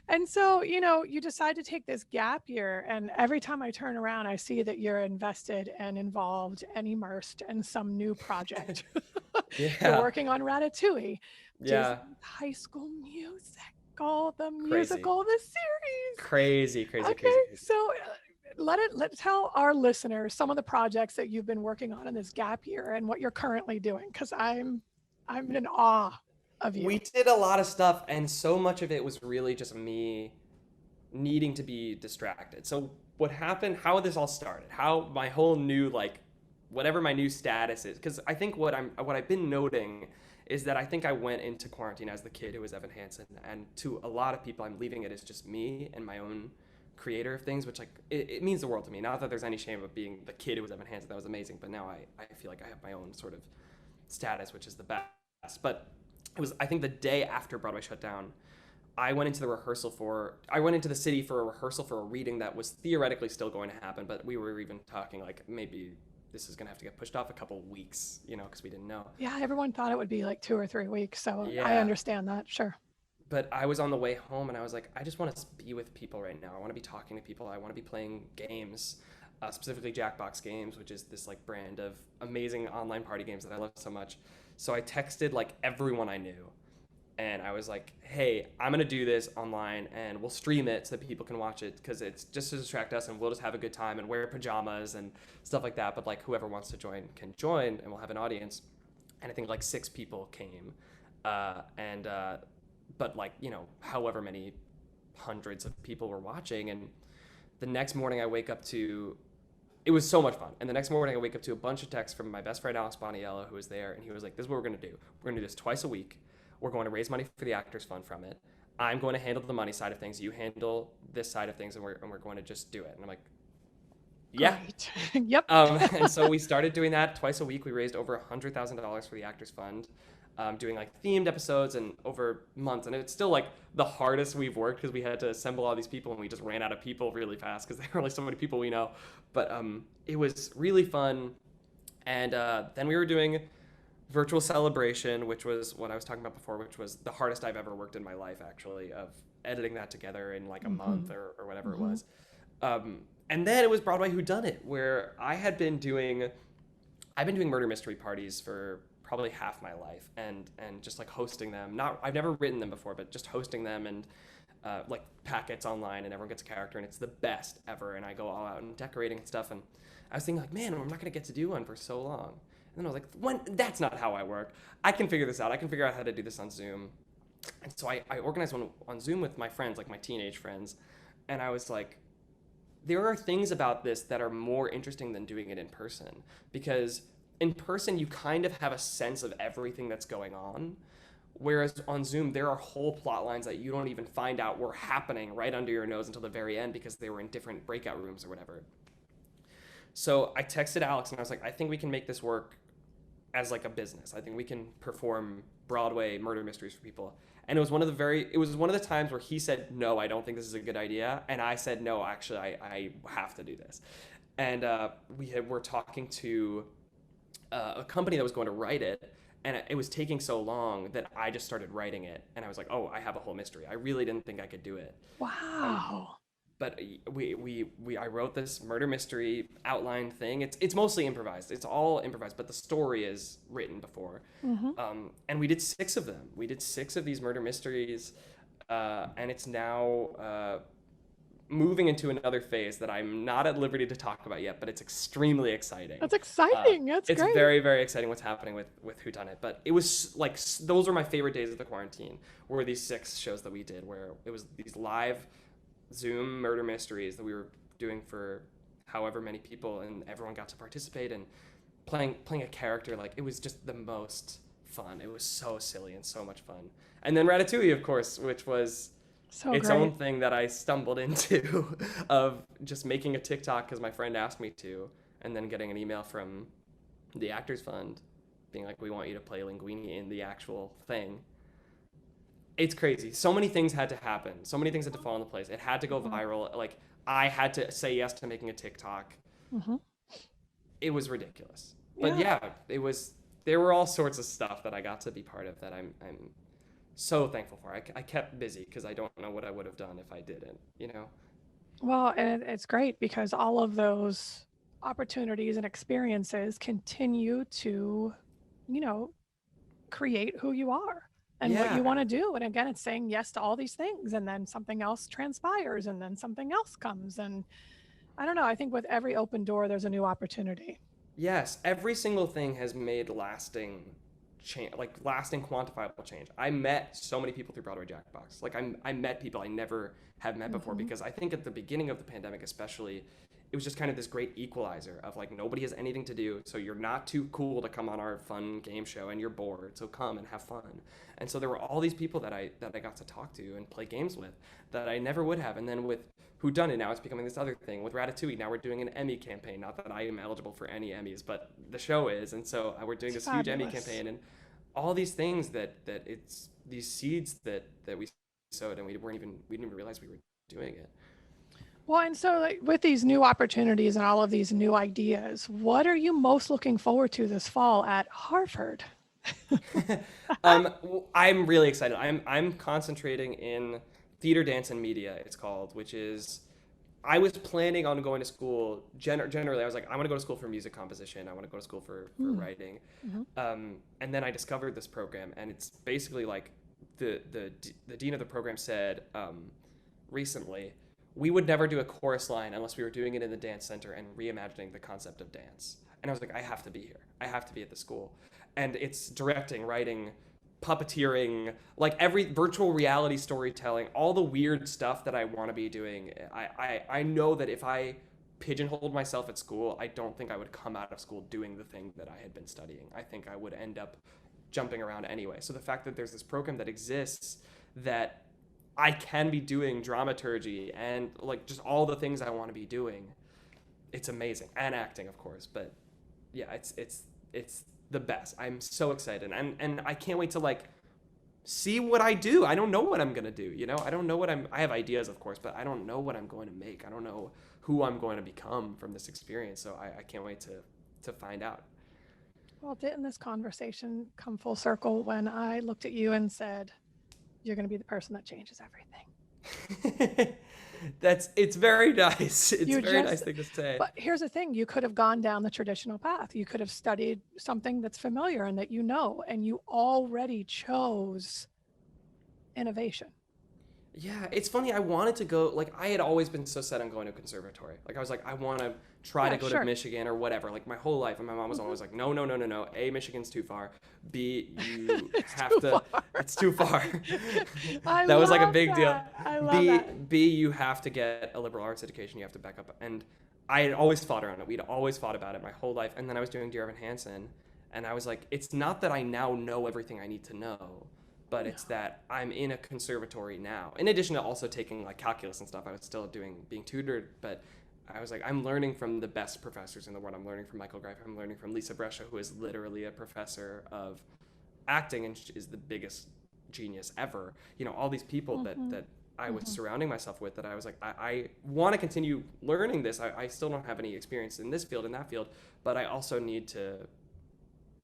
And so, you decide to take this gap year, and every time I turn around, I see that you're invested and involved and immersed in some new project. Yeah. You're working on Ratatouille. Yeah. High School Musical, the musical, the series. Crazy. Okay, so let's tell our listeners some of the projects that you've been working on in this gap year and what you're currently doing, because I'm in awe of you. We did a lot of stuff, and so much of it was really just me needing to be distracted. So what happened, how this all started, how my whole new, like, whatever my new status is, because I think what I've been noting is that I think I went into quarantine as the kid who was Evan Hansen, and to a lot of people, I'm leaving it as just me and my own creator of things, which, like, it means the world to me. Not that there's any shame of being the kid who was Evan Hansen. That was amazing, but now I feel like I have my own sort of status, which is the best. But it was, I think, the day after Broadway shut down, I went into the city for a rehearsal for a reading that was theoretically still going to happen, but we were even talking like maybe this is going to have to get pushed off a couple weeks, because we didn't know. Yeah, everyone thought it would be like 2 or 3 weeks. So I Yeah. understand that. Sure. But I was on the way home and I was like, I just want to be with people right now. I want to be talking to people. I want to be playing games, specifically Jackbox Games, which is this like brand of amazing online party games that I love so much. So I texted like everyone I knew, and I was like, hey, I'm going to do this online and we'll stream it so that people can watch it, because it's just to distract us and we'll just have a good time and wear pajamas and stuff like that. But like whoever wants to join can join and we'll have an audience. And I think like 6 people came. And but like, however many hundreds of people were watching. And the next morning I wake up to, it was so much fun. And the next morning I wake up to a bunch of texts from my best friend Alex Boniello, who was there, and he was like, this is what we're going to do. We're going to do this twice a week. We're going to raise money for the Actors Fund from it. I'm going to handle the money side of things. You handle this side of things, and we're going to just do it. And I'm like, yeah. Great. Yep. And so we started doing that twice a week. We raised over $100,000 for the Actors Fund, doing like themed episodes and over months. And it's still like the hardest we've worked because we had to assemble all these people and we just ran out of people really fast because there were only so many people we know. But it was really fun. And then we were doing virtual celebration, which was what I was talking about before, which was the hardest I've ever worked in my life, actually, of editing that together in like a month or whatever it was. And then it was Broadway Whodunit, where I've been doing murder mystery parties for probably half my life, and just like hosting them. I've never written them before, but just hosting them and like packets online, and everyone gets a character, and it's the best ever. And I go all out and decorating and stuff. And I was thinking like, man, I'm not gonna get to do one for so long. And then I was like, that's not how I work. I can figure this out. I can figure out how to do this on Zoom. And so I organized one on Zoom with my friends, like my teenage friends, and I was like, there are things about this that are more interesting than doing it in person, because in person you kind of have a sense of everything that's going on, whereas on Zoom there are whole plot lines that you don't even find out were happening right under your nose until the very end because they were in different breakout rooms or whatever. So I texted Alex and I was like, I think we can make this work as like a business. I think we can perform Broadway murder mysteries for people. And it was one of the times where he said, no, I don't think this is a good idea. And I said, no, actually, I have to do this. And we're talking to a company that was going to write it. And it was taking so long that I just started writing it. And I was like, oh, I have a whole mystery. I really didn't think I could do it. Wow. But I wrote this murder mystery outline thing. It's mostly improvised. It's all improvised, but the story is written before. And we did 6 of them. We did 6 of these murder mysteries, and it's now moving into another phase that I'm not at liberty to talk about yet, but it's extremely exciting. That's exciting. That's it's great. very, very exciting what's happening with Whodunit. But it was like, those were my favorite days of the quarantine, were these 6 shows that we did, where it was these live Zoom murder mysteries that we were doing for however many people, and everyone got to participate and playing a character. Like, it was just the most fun. It was so silly and so much fun. And then Ratatouille, of course, which was its own thing that I stumbled into of just making a TikTok because my friend asked me to, and then getting an email from the Actors Fund being like, we want you to play Linguini in the actual thing. It's crazy. So many things had to happen. So many things had to fall into place. It had to go viral. Like, I had to say yes to making a TikTok. It was ridiculous. But yeah, there were all sorts of stuff that I got to be part of that I'm so thankful for. I kept busy because I don't know what I would have done if I didn't, Well, and it's great because all of those opportunities and experiences continue to, create who you are and what you want to do. And again, it's saying yes to all these things, and then something else transpires, and then something else comes. And I don't know, I think with every open door, there's a new opportunity. Yes, every single thing has made lasting change, like lasting quantifiable change. I met so many people through Broadway Jackbox. Like, I met people I never have met before, because I think at the beginning of the pandemic especially, it was just kind of this great equalizer of like, nobody has anything to do, so you're not too cool to come on our fun game show, and you're bored, so come and have fun. And so there were all these people that I got to talk to and play games with that I never would have. And then with Whodunit, now it's becoming this other thing. With Ratatouille, now we're doing an Emmy campaign. Not that I am eligible for any Emmys, but the show is. And so we're doing this huge Emmy campaign, and all these things that it's these seeds that we episode, and we didn't even realize we were doing it. Well, and so like, with these new opportunities and all of these new ideas, what are you most looking forward to this fall at Harvard? I'm really excited. I'm concentrating in theater, dance, and media. It's called, which is I was planning on going to school. Generally, I was like, I want to go to school for music composition. I want to go to school for writing. And then I discovered this program, and it's basically like the dean of the program said recently, we would never do a chorus line unless we were doing it in the dance center and reimagining the concept of dance. And I was like, I have to be here. I have to be at the school. And it's directing, writing, puppeteering, like every virtual reality storytelling, all the weird stuff that I want to be doing. I know that if I pigeonholed myself at school, I don't think I would come out of school doing the thing that I had been studying. I think I would end up jumping around anyway. So the fact that there's this program that exists that I can be doing dramaturgy and like just all the things I want to be doing, it's amazing. And acting, of course, but yeah, it's the best. I'm so excited, and I can't wait to like see what I do. I don't know what I'm gonna do. You know, I don't know what I have ideas, of course, but I don't know what I'm going to make. I don't know who I'm going to become from this experience. So I can't wait to find out. Well, didn't this conversation come full circle when I looked at you and said, you're going to be the person that changes everything? It's very nice. It's You a very just- nice thing to say. But here's the thing, you could have gone down the traditional path. You could have studied something that's familiar and that you know, and you already chose innovation. Yeah, it's funny. I wanted to go, like, I had always been so set on going to a conservatory. Like, I was like, I want to try to go to Michigan or whatever, like, my whole life. And my mom was always like, no. A, Michigan's too far. B, you have to, it's too far. That was like a big deal. I love that. B, you have to get a liberal arts education. You have to back up. And I had always fought around it. We'd always fought about it my whole life. And then I was doing Dear Evan Hansen. And I was like, it's not that I now know everything I need to know, but it's that I'm in a conservatory now. In addition to also taking like calculus and stuff, I was still being tutored, but I was like, I'm learning from the best professors in the world. I'm learning from Michael Greif. I'm learning from Lisa Brescia, who is literally a professor of acting and is the biggest genius ever. You know, all these people that I was surrounding myself with, that I was like, I want to continue learning this. I still don't have any experience in this field and that field, but I also need to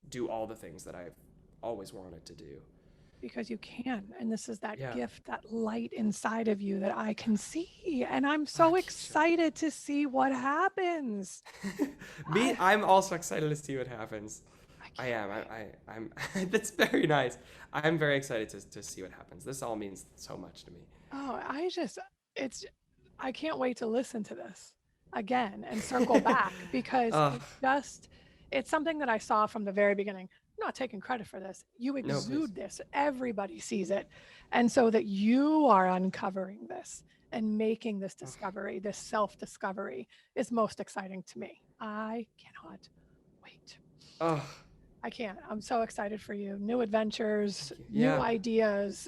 do all the things that I've always wanted to do. Because you can, and this is that gift, that light inside of you that I can see, and I'm so excited to see what happens. I'm also excited to see what happens. I'm that's very nice. I'm very excited to see what happens. This all means so much to me. Oh, I can't wait to listen to this again and circle back because it's something that I saw from the very beginning. I'm not taking credit for this. You exude this. Everybody sees it. And so that you are uncovering this and making this discovery, this self-discovery is most exciting to me. I cannot wait. I can't. I'm so excited for you. New adventures, new ideas.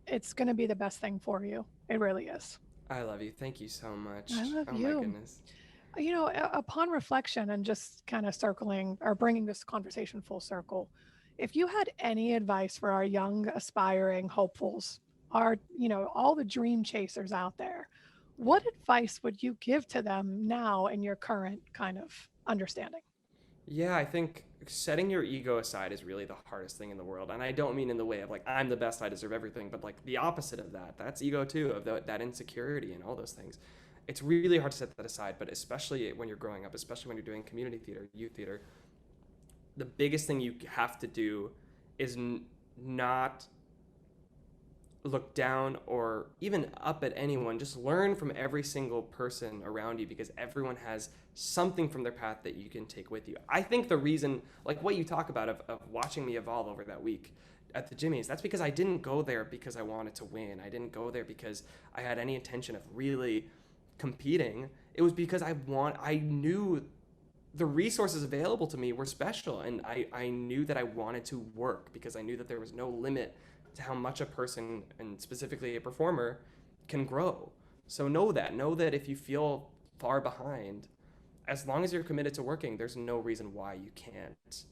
It's going to be the best thing for you. It really is. I love you. Thank you so much. I love you. Oh my goodness. You know, upon reflection and just kind of circling or bringing this conversation full circle, if you had any advice for our young, aspiring hopefuls, all the dream chasers out there, what advice would you give to them now in your current kind of understanding? Yeah, I think setting your ego aside is really the hardest thing in the world. And I don't mean in the way of like, I'm the best, I deserve everything, but like the opposite of that. That's ego too, of that insecurity and all those things. It's really hard to set that aside, but especially when you're growing up, especially when you're doing community theater, youth theater, the biggest thing you have to do is not look down or even up at anyone. Just learn from every single person around you, because everyone has something from their path that you can take with you. I think the reason, like what you talk about of watching me evolve over that week at the Jimmy's, that's because I didn't go there because I wanted to win. I didn't go there because I had any intention of really competing. It was because I knew the resources available to me were special, and I knew that I wanted to work because I knew that there was no limit to how much a person, and specifically a performer, can grow. So know that if you feel far behind, as long as you're committed to working, there's no reason why you can't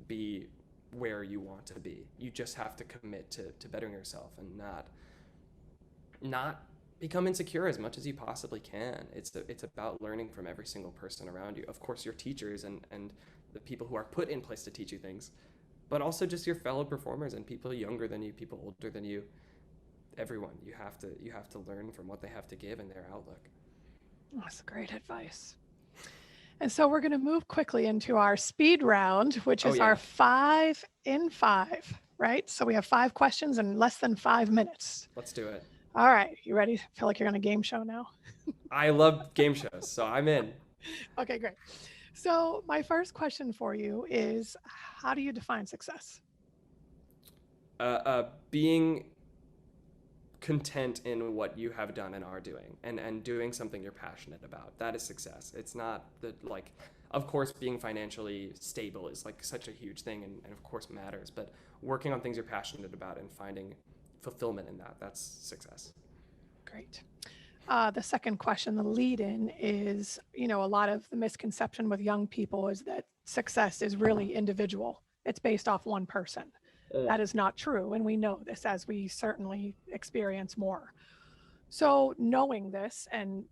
be where you want to be. You just have to commit to bettering yourself and not become insecure as much as you possibly can. It's about learning from every single person around you. Of course, your teachers and the people who are put in place to teach you things, but also just your fellow performers and people younger than you, people older than you. Everyone, you have to learn from what they have to give and their outlook. That's great advice. And so we're going to move quickly into our speed round, which is our 5 in 5, right? So we have 5 questions in less than 5 minutes. Let's do it. All right. You ready? I feel like you're on a game show now. I love game shows, so I'm in. Okay, great. So my first question for you is, how do you define success? Being content in what you have done and are doing, and doing something you're passionate about. That is success. It's not the, like, of course, being financially stable is like such a huge thing and of course matters, but working on things you're passionate about and finding fulfillment in that, that's success. Great. The second question, the lead in, is, a lot of the misconception with young people is that success is really individual. It's based off one person. That is not true. And we know this as we certainly experience more. So knowing this and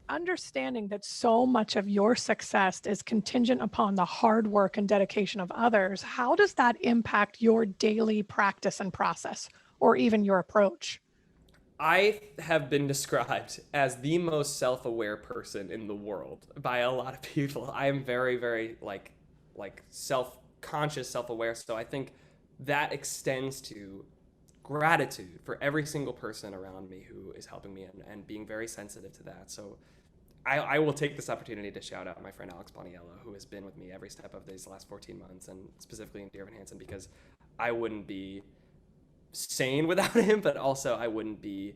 understanding that so much of your success is contingent upon the hard work and dedication of others, how does that impact your daily practice and process, or even your approach? I have been described as the most self-aware person in the world by a lot of people. I am very, very like self-conscious, self-aware. So I think that extends to gratitude for every single person around me who is helping me and being very sensitive to that. So I will take this opportunity to shout out my friend Alex Boniello, who has been with me every step of these last 14 months, and specifically in Evan Hansen, because I wouldn't be sane without him, but also I wouldn't be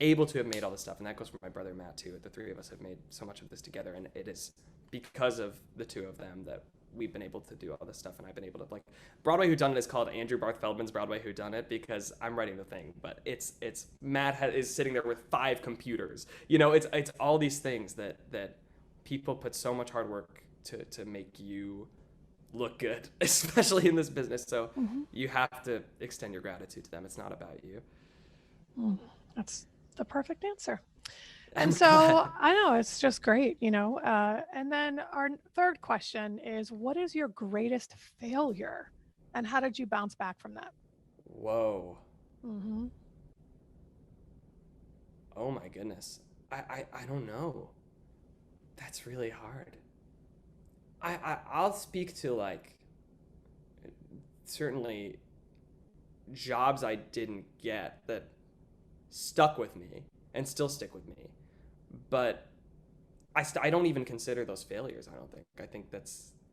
able to have made all this stuff. And that goes for my brother Matt too. The three of us have made so much of this together, and it is because of the two of them that we've been able to do all this stuff. And I've been able to, like, Broadway Whodunit is called Andrew Barth Feldman's Broadway Whodunit because I'm writing the thing, but it's Matt is sitting there with 5 computers. It's all these things that people put so much hard work to make you look good, especially in this business. So you have to extend your gratitude to them. It's not about you. That's the perfect answer. And so I know it's just great, and then our third question is, what is your greatest failure and how did you bounce back from that? Whoa. Oh my goodness. I don't know. That's really hard. I'll speak to, like, certainly jobs I didn't get that stuck with me and still stick with me. But I don't even consider those failures, I don't think. I think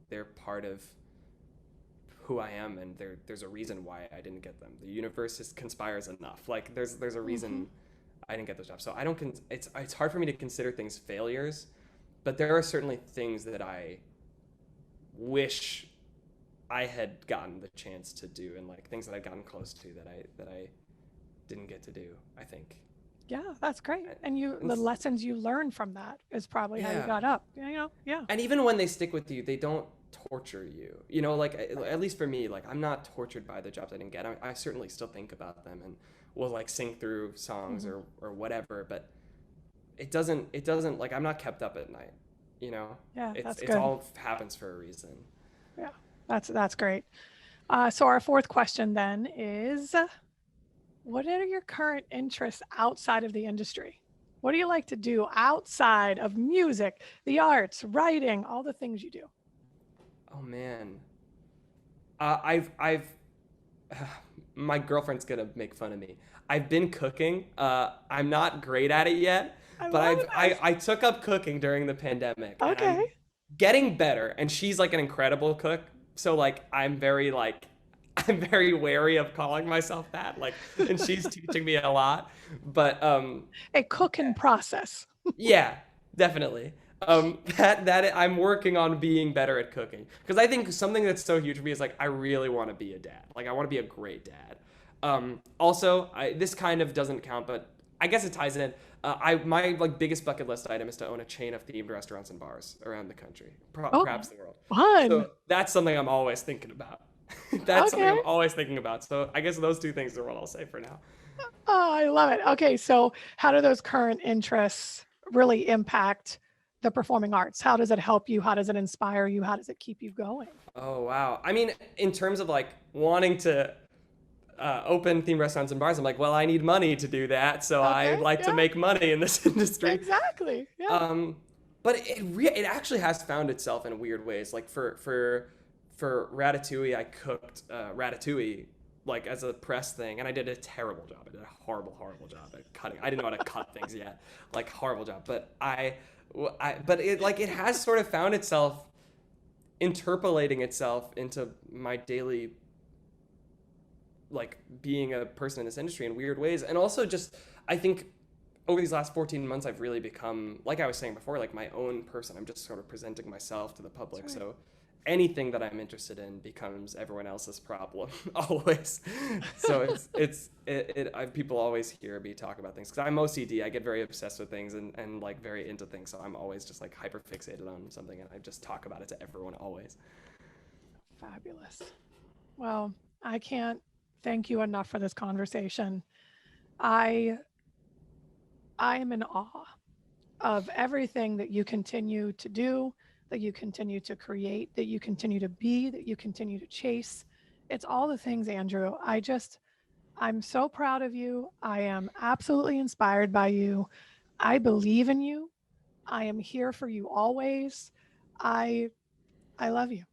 they're part of who I am, and there's a reason why I didn't get them. The universe conspires enough. Like, there's a reason I didn't get those jobs. So I don't it's hard for me to consider things failures, but there are certainly things that I wish I had gotten the chance to do, and like things that I've gotten close to that I didn't get to do, I think. Yeah, that's great. And the lessons you learned from that is probably how you got up. Yeah. And even when they stick with you, they don't torture you. Like, at least for me, like, I'm not tortured by the jobs I didn't get. I certainly still think about them and will, like, sing through songs or whatever, but it doesn't like, I'm not kept up at night. Yeah, that's good. It all happens for a reason. Yeah, that's great. So our fourth question then is, what are your current interests outside of the industry? What do you like to do outside of music, the arts, writing, all the things you do? Oh man, my girlfriend's gonna make fun of me. I've been cooking. I'm not great at it yet, but I took up cooking during the pandemic. Okay. And I'm getting better, and she's like an incredible cook. So like I'm very wary of calling myself that. Like, and she's teaching me a lot. But a cook in process. Yeah, definitely. That I'm working on being better at cooking, because I think something that's so huge for me is, like, I really want to be a dad. Like, I want to be a great dad. Also, this kind of doesn't count, but I guess it ties in. My biggest bucket list item is to own a chain of themed restaurants and bars around the country, perhaps the world. Fun. So that's something I'm always thinking about. That's something I'm always thinking about. So I guess those two things are what I'll say for now. Oh, I love it. Okay, so how do those current interests really impact the performing arts? How does it help you? How does it inspire you? How does it keep you going? Oh wow. I mean, in terms of like wanting to open themed restaurants and bars, I'm like, well, I need money to do that, so I Okay, like to yeah, make money in this industry. exactly. Yeah. Um, but it actually has found itself in weird ways. Like for Ratatouille, I cooked Ratatouille like as a press thing, and I did a terrible job. I did a horrible job at cutting. I didn't know how to cut things yet, like horrible job. But but it has sort of found itself interpolating itself into my daily like being a person in this industry in weird ways. And also just I think over these last 14 months I've really become, like I was saying before, like my own person. I'm just sort of presenting myself to the public. That's right. So anything that I'm interested in becomes everyone else's problem always. So people always hear me talk about things because I'm OCD. I get very obsessed with things and like very into things. So I'm always just like hyper fixated on something and I just talk about it to everyone always. Fabulous. Well, I can't thank you enough for this conversation. I I am in awe of everything that you continue to do, that you continue to create, that you continue to be, that you continue to chase. It's all the things, Andrew. I'm so proud of you. I am absolutely inspired by you. I believe in you. I am here for you always. I I love you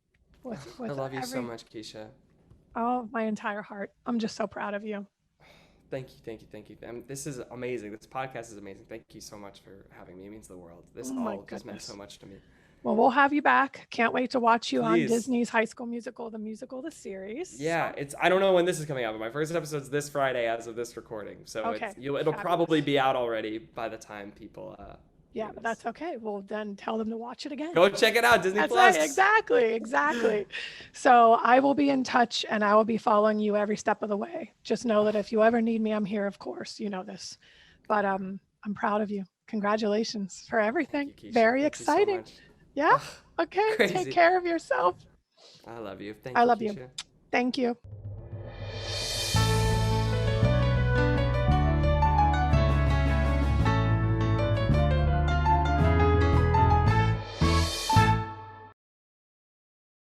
I with love you so every much, Keisha. oh my entire heart. I'm just so proud of you. Thank you. This is amazing. This podcast is amazing. Thank you so much for having me. It means the world. This Oh my all just meant so goodness. much to me. Well, we'll have you back. Can't wait to watch you on Please. Disney's High School Musical, the series. Yeah, So, it's I don't know when this is coming out, but my first episode's this Friday as of this recording. So okay, it'll probably fabulous. be out already by the time people Yeah, hear but this. that's okay. Well, then tell them to watch it again. Go check it out, Disney That's right. Plus. Exactly. So I will be in touch and I will be following you every step of the way. Just know that if you ever need me, I'm here, of course. You know this. But I'm proud of you. Congratulations for everything. Thank you, Keisha. Very Thank you so exciting. much. Yeah. Ugh, Okay. Take crazy. care of yourself. I love you. Thank I you, love you. Keisha. Thank you.